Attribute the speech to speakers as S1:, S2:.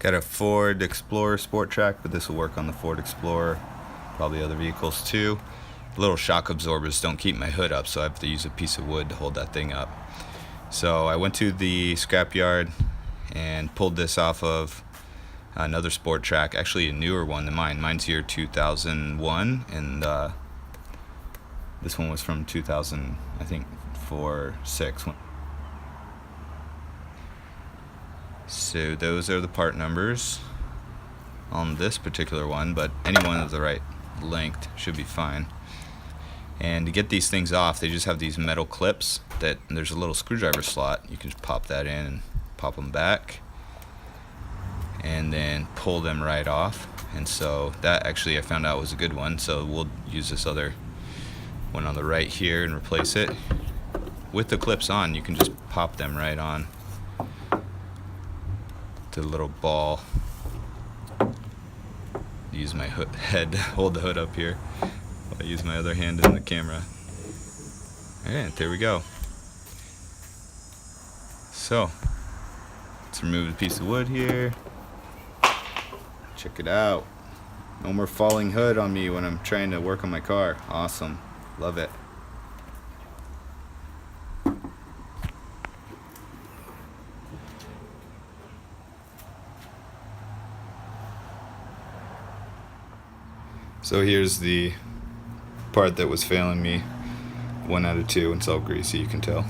S1: Got a Ford Explorer Sport Trac, but this will work on the Ford Explorer, probably other vehicles too. The little shock absorbers don't keep my hood up, so I have to use a piece of wood to hold that thing up. So I went to the scrapyard and pulled this off of another Sport Trac, actually a newer one than mine. Mine's year 2001, and this one was from 2000, I think 4, 6. So those are the part numbers on this particular one, but any one of the right length should be fine. And to get these things off, they just have these metal clips that there's a little screwdriver slot. You can just pop that in and pop them back and then pull them right off. And so that actually I found out was a good one, so we'll use this other one on the right here and replace it. With the clips on, you can just pop them right on to the little ball. Use my head to hold the hood up here. I use my other hand in the camera. Alright, there we go. So, let's remove the piece of wood here. Check it out. No more falling hood on me when I'm trying to work on my car. Awesome. Love it. So here's the part that was failing me. 1 out of 2, and it's all greasy, you can tell.